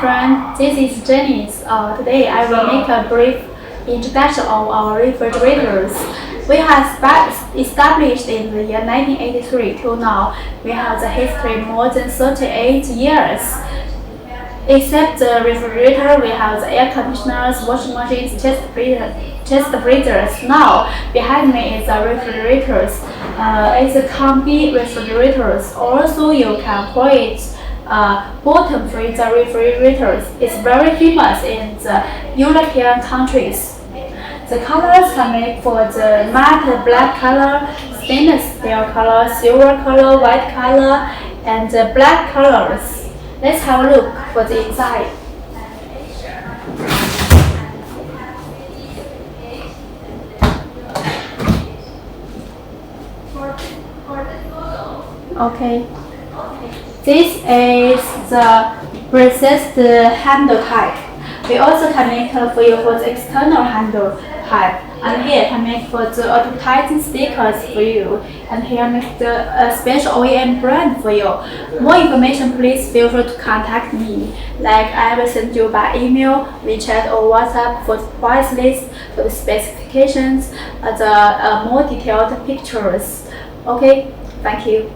friend, this is Janice. Today I will make a brief introduction of our refrigerators. We have established in the year 1983 till now. We have the history more than 38 years. Except the refrigerator, we have the air conditioners, washing machines, chest freezers. Now, behind me is the refrigerators. It's a combi refrigerators. Also, you can call it bottom freezer refrigerators. It's very famous in the European countries. The colors are made for the matte black color, stainless steel color, silver color, white color, and black colors. Let's have a look for the inside. Okay. This is the recessed handle type. We also can make for you for the external handle type. And here can make for the auto tighten stickers for you. And here make the special OEM brand for you. More information, please feel free to contact me. Like I will send you by email, WeChat or WhatsApp for the price list, for the specifications, the more detailed pictures. Okay, thank you.